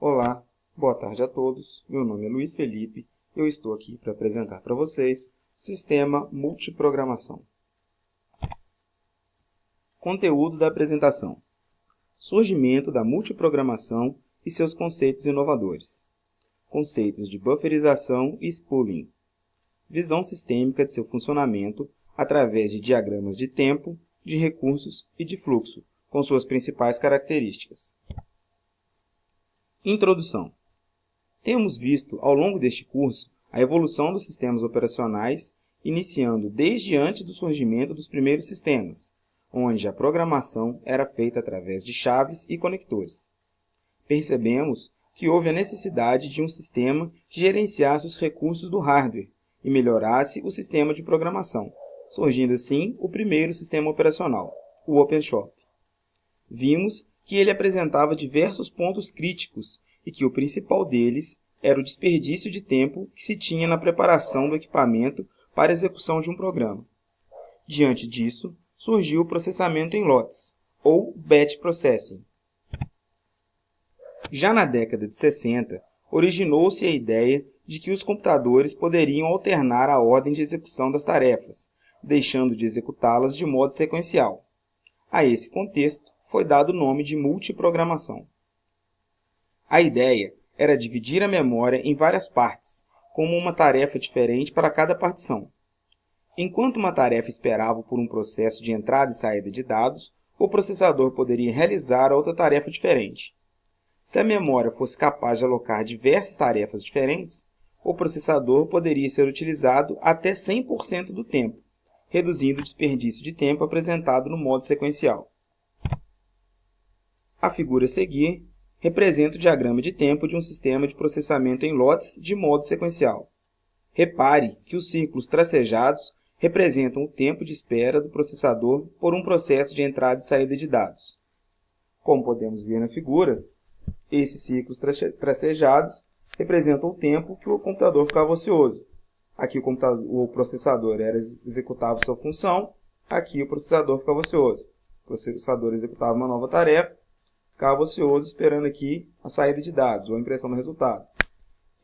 Olá, boa tarde a todos. Meu nome é Luiz Felipe. Eu estou aqui para apresentar para vocês Sistema Multiprogramação. Conteúdo da apresentação: surgimento da multiprogramação e seus conceitos inovadores. Conceitos de bufferização e spooling. Visão sistêmica de seu funcionamento através de diagramas de tempo, de recursos e de fluxo, com suas principais características. Introdução. Temos visto ao longo deste curso a evolução dos sistemas operacionais, iniciando desde antes do surgimento dos primeiros sistemas, onde a programação era feita através de chaves e conectores. Percebemos que houve a necessidade de um sistema que gerenciasse os recursos do hardware e melhorasse o sistema de programação, surgindo assim o primeiro sistema operacional, o OpenShop. Vimos que ele apresentava diversos pontos críticos e que o principal deles era o desperdício de tempo que se tinha na preparação do equipamento para a execução de um programa. Diante disso, surgiu o processamento em lotes, ou Batch Processing. Já na década de 60, originou-se a ideia de que os computadores poderiam alternar a ordem de execução das tarefas, deixando de executá-las de modo sequencial. A esse contexto foi dado o nome de multiprogramação. A ideia era dividir a memória em várias partes, como uma tarefa diferente para cada partição. Enquanto uma tarefa esperava por um processo de entrada e saída de dados, o processador poderia realizar outra tarefa diferente. Se a memória fosse capaz de alocar diversas tarefas diferentes, o processador poderia ser utilizado até 100% do tempo, reduzindo o desperdício de tempo apresentado no modo sequencial. A figura a seguir representa o diagrama de tempo de um sistema de processamento em lotes de modo sequencial. Repare que os círculos tracejados representam o tempo de espera do processador por um processo de entrada e saída de dados. Como podemos ver na figura, esses círculos tracejados representam o tempo que o computador ficava ocioso. Aqui o processador executava sua função, aqui o processador ficava ocioso. O processador executava uma nova tarefa, ficava ocioso esperando aqui a saída de dados ou a impressão do resultado.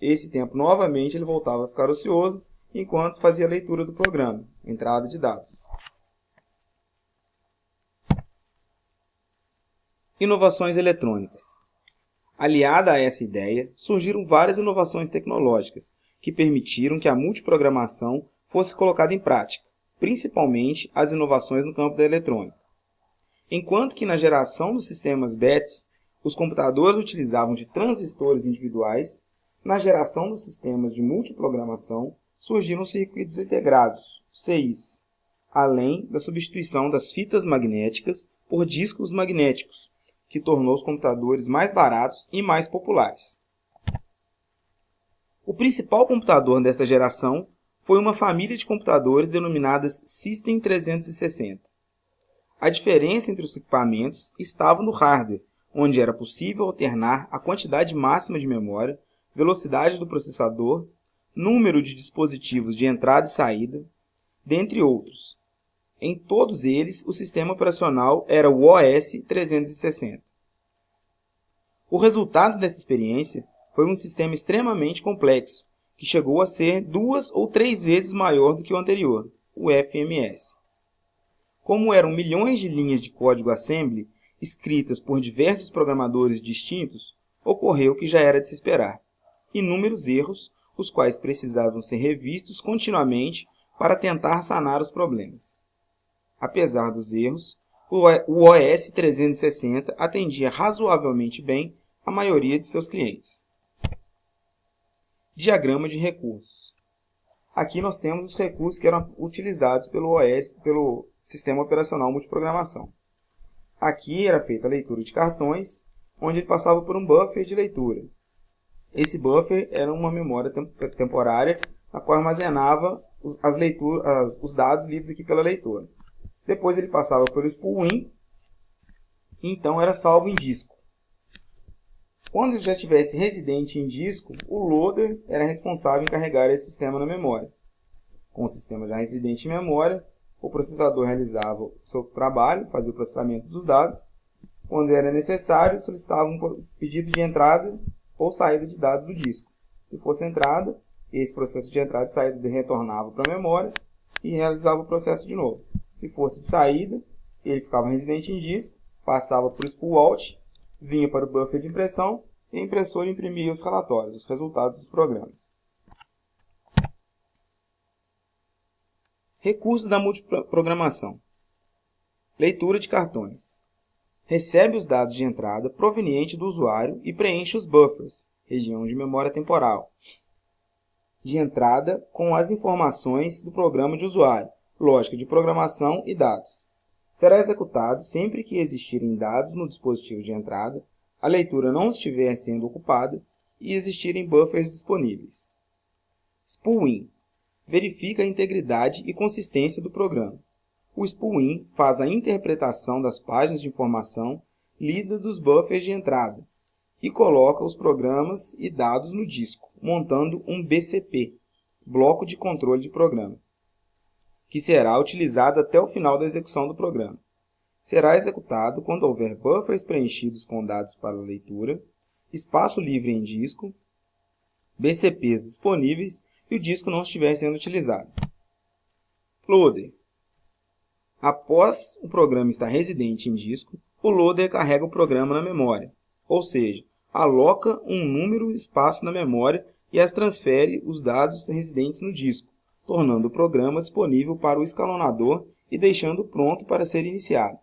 Esse tempo, novamente, ele voltava a ficar ocioso enquanto fazia a leitura do programa, entrada de dados. Inovações eletrônicas. Aliada a essa ideia, surgiram várias inovações tecnológicas que permitiram que a multiprogramação fosse colocada em prática, principalmente as inovações no campo da eletrônica. Enquanto que na geração dos sistemas BETS, os computadores utilizavam de transistores individuais, na geração dos sistemas de multiprogramação surgiram circuitos integrados, CIs, além da substituição das fitas magnéticas por discos magnéticos, que tornou os computadores mais baratos e mais populares. O principal computador desta geração foi uma família de computadores denominadas System 360. A diferença entre os equipamentos estava no hardware, onde era possível alternar a quantidade máxima de memória, velocidade do processador, número de dispositivos de entrada e saída, dentre outros. Em todos eles, o sistema operacional era o OS 360. O resultado dessa experiência foi um sistema extremamente complexo, que chegou a ser 2 ou 3 vezes maior do que o anterior, o FMS. Como eram milhões de linhas de código assembly escritas por diversos programadores distintos, ocorreu o que já era de se esperar: inúmeros erros, os quais precisavam ser revistos continuamente para tentar sanar os problemas. Apesar dos erros, o OS 360 atendia razoavelmente bem a maioria de seus clientes. Diagrama de recursos. Aqui nós temos os recursos que eram utilizados pelo Sistema Operacional Multiprogramação. Aqui era feita a leitura de cartões, onde ele passava por um buffer de leitura. Esse buffer era uma memória temporária, na qual armazenava os dados lidos aqui pela leitora. Depois ele passava pelo spool-in, e então era salvo em disco. Quando ele já estivesse residente em disco, o loader era responsável em carregar esse sistema na memória. Com o sistema já residente em memória, o processador realizava o seu trabalho, fazia o processamento dos dados. Quando era necessário, solicitava um pedido de entrada ou saída de dados do disco. Se fosse entrada, esse processo de entrada e saída retornava para a memória e realizava o processo de novo. Se fosse de saída, ele ficava residente em disco, passava por spool out, vinha para o buffer de impressão e a impressora imprimia os relatórios, os resultados dos programas. Recursos da multiprogramação. Leitura de cartões. Recebe os dados de entrada provenientes do usuário e preenche os buffers, região de memória temporal, de entrada com as informações do programa de usuário, lógica de programação e dados. Será executado sempre que existirem dados no dispositivo de entrada, a leitura não estiver sendo ocupada e existirem buffers disponíveis. Spool-in. Verifica a integridade e consistência do programa. O spool-in faz a interpretação das páginas de informação lida dos buffers de entrada e coloca os programas e dados no disco, montando um BCP, bloco de controle de programa, que será utilizado até o final da execução do programa. Será executado quando houver buffers preenchidos com dados para leitura, espaço livre em disco, BCPs disponíveis e o disco não estiver sendo utilizado. Loader. Após o programa estar residente em disco, o loader carrega o programa na memória, ou seja, aloca um número de espaço na memória e as transfere os dados residentes no disco, tornando o programa disponível para o escalonador e deixando pronto para ser iniciado.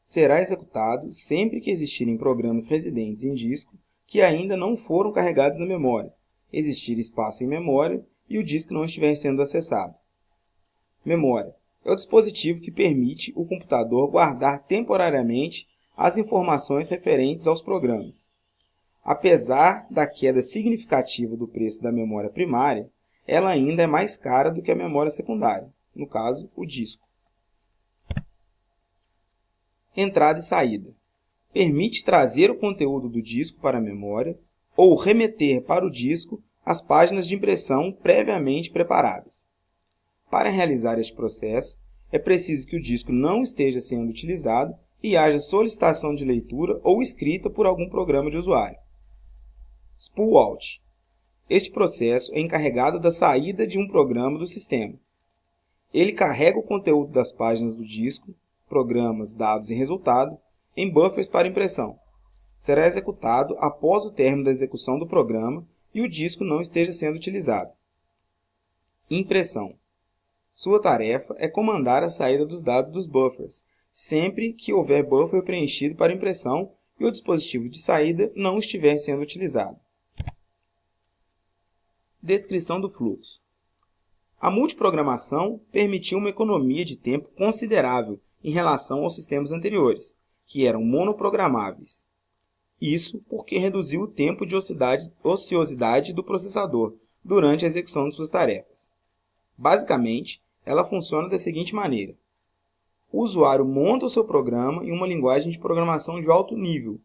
Será executado sempre que existirem programas residentes em disco que ainda não foram carregados na memória, existir espaço em memória e o disco não estiver sendo acessado. Memória é o dispositivo que permite o computador guardar temporariamente as informações referentes aos programas. Apesar da queda significativa do preço da memória primária, ela ainda é mais cara do que a memória secundária, no caso, o disco. Entrada e saída. Permite trazer o conteúdo do disco para a memória ou remeter para o disco as páginas de impressão previamente preparadas. Para realizar este processo, é preciso que o disco não esteja sendo utilizado e haja solicitação de leitura ou escrita por algum programa de usuário. Spool out. Este processo é encarregado da saída de um programa do sistema. Ele carrega o conteúdo das páginas do disco, programas, dados e resultado, em buffers para impressão. Será executado após o término da execução do programa e o disco não esteja sendo utilizado. Impressão. Sua tarefa é comandar a saída dos dados dos buffers, sempre que houver buffer preenchido para impressão e o dispositivo de saída não estiver sendo utilizado. Descrição do fluxo. A multiprogramação permitiu uma economia de tempo considerável em relação aos sistemas anteriores, que eram monoprogramáveis. Isso porque reduziu o tempo de ociosidade do processador durante a execução de suas tarefas. Basicamente, ela funciona da seguinte maneira. O usuário monta o seu programa em uma linguagem de programação de alto nível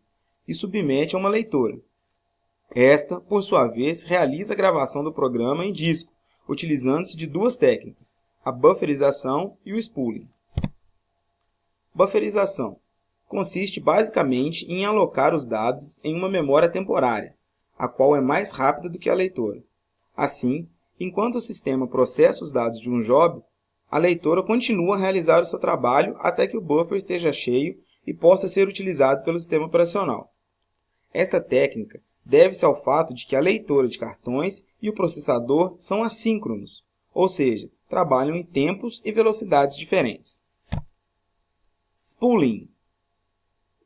e submete a uma leitora. Esta, por sua vez, realiza a gravação do programa em disco, utilizando-se de duas técnicas, a bufferização e o spooling. Bufferização consiste basicamente em alocar os dados em uma memória temporária, a qual é mais rápida do que a leitora. Assim, enquanto o sistema processa os dados de um job, a leitora continua a realizar o seu trabalho até que o buffer esteja cheio e possa ser utilizado pelo sistema operacional. Esta técnica deve-se ao fato de que a leitora de cartões e o processador são assíncronos, ou seja, trabalham em tempos e velocidades diferentes. Spooling.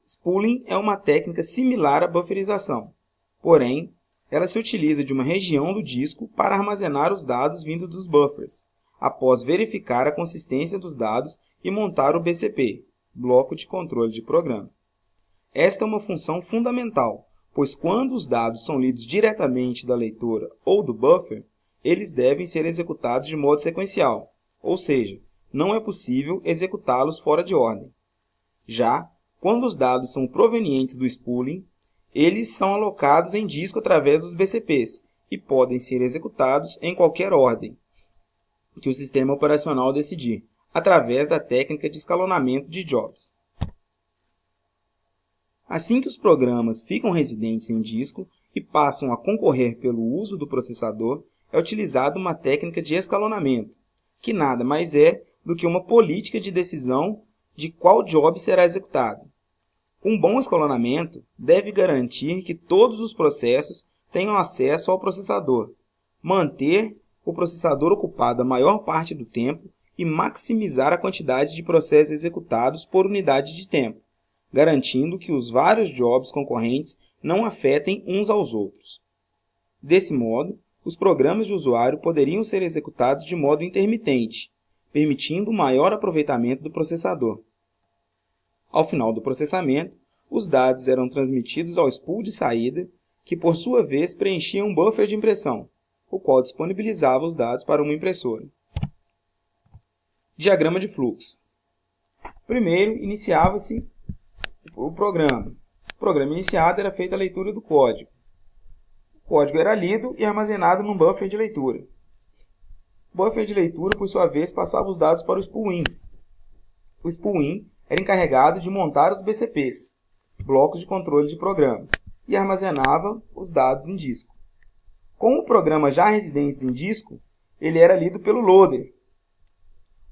Spooling é uma técnica similar à bufferização, porém, ela se utiliza de uma região do disco para armazenar os dados vindos dos buffers, após verificar a consistência dos dados e montar o BCP, bloco de controle de programa. Esta é uma função fundamental, pois quando os dados são lidos diretamente da leitora ou do buffer, eles devem ser executados de modo sequencial, ou seja, não é possível executá-los fora de ordem. Já, quando os dados são provenientes do spooling, eles são alocados em disco através dos BCPs e podem ser executados em qualquer ordem que o sistema operacional decidir, através da técnica de escalonamento de jobs. Assim que os programas ficam residentes em disco e passam a concorrer pelo uso do processador, é utilizada uma técnica de escalonamento, que nada mais é do que uma política de decisão de qual job será executado. Um bom escalonamento deve garantir que todos os processos tenham acesso ao processador, manter o processador ocupado a maior parte do tempo e maximizar a quantidade de processos executados por unidade de tempo, garantindo que os vários jobs concorrentes não afetem uns aos outros. Desse modo, os programas de usuário poderiam ser executados de modo intermitente, permitindo um maior aproveitamento do processador. Ao final do processamento, os dados eram transmitidos ao spool de saída, que por sua vez preenchia um buffer de impressão, o qual disponibilizava os dados para uma impressora. Diagrama de fluxo. Primeiro, iniciava-se o programa. O programa iniciado era feita a leitura do código. O código era lido e armazenado num buffer de leitura. O buffer de leitura, por sua vez, passava os dados para o spool-in. O spool-in era encarregado de montar os BCPs, blocos de controle de programa, e armazenava os dados em disco. Com o programa já residente em disco, ele era lido pelo loader.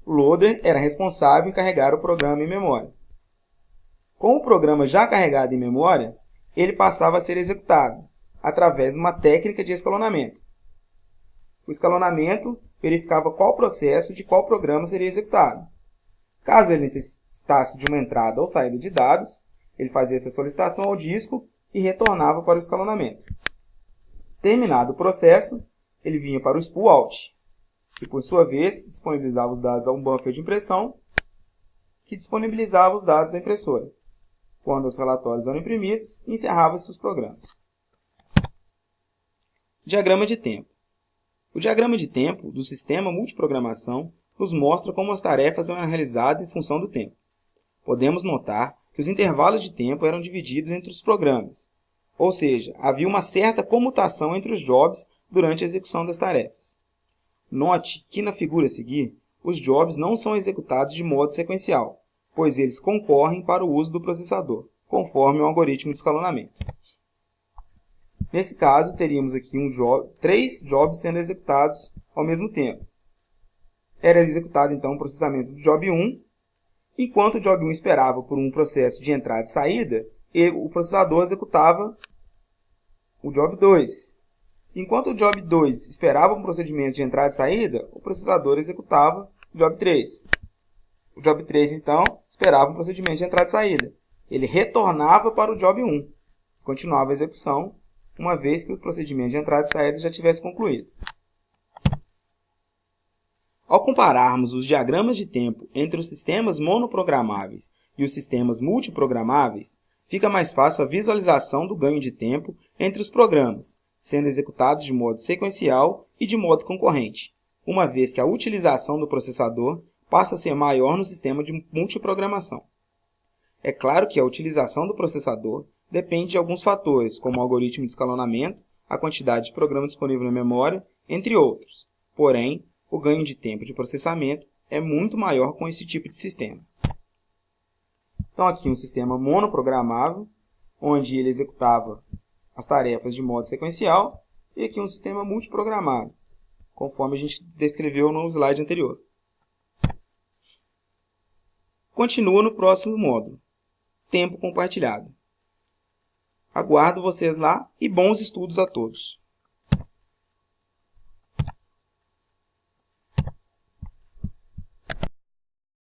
O loader era responsável em carregar o programa em memória. Com o programa já carregado em memória, ele passava a ser executado através de uma técnica de escalonamento. O escalonamento verificava qual processo de qual programa seria executado. Caso ele necessitasse de uma entrada ou saída de dados, ele fazia essa solicitação ao disco e retornava para o escalonamento. Terminado o processo, ele vinha para o spool out, que por sua vez disponibilizava os dados a um buffer de impressão, que disponibilizava os dados à impressora. Quando os relatórios eram imprimidos, encerrava-se os programas. Diagrama de tempo. O diagrama de tempo do sistema multiprogramação nos mostra como as tarefas eram realizadas em função do tempo. Podemos notar que os intervalos de tempo eram divididos entre os programas, ou seja, havia uma certa comutação entre os jobs durante a execução das tarefas. Note que na figura a seguir, os jobs não são executados de modo sequencial, pois eles concorrem para o uso do processador, conforme o algoritmo de escalonamento. Nesse caso, teríamos aqui três jobs sendo executados ao mesmo tempo. Era executado então o processamento do job 1, enquanto o job 1 esperava por um processo de entrada e saída, o processador executava o job 2. Enquanto o job 2 esperava um procedimento de entrada e saída, o processador executava o job 3. O job 3, então, esperava um procedimento de entrada e saída. Ele retornava para o job 1. Continuava a execução, uma vez que o procedimento de entrada e saída já tivesse concluído. Ao compararmos os diagramas de tempo entre os sistemas monoprogramáveis e os sistemas multiprogramáveis, fica mais fácil a visualização do ganho de tempo entre os programas, sendo executados de modo sequencial e de modo concorrente, uma vez que a utilização do processador passa a ser maior no sistema de multiprogramação. É claro que a utilização do processador depende de alguns fatores, como o algoritmo de escalonamento, a quantidade de programa disponível na memória, entre outros. Porém, o ganho de tempo de processamento é muito maior com esse tipo de sistema. Então, aqui um sistema monoprogramável, onde ele executava as tarefas de modo sequencial, e aqui um sistema multiprogramável, conforme a gente descreveu no slide anterior. Continua no próximo módulo, tempo compartilhado. Aguardo vocês lá e bons estudos a todos!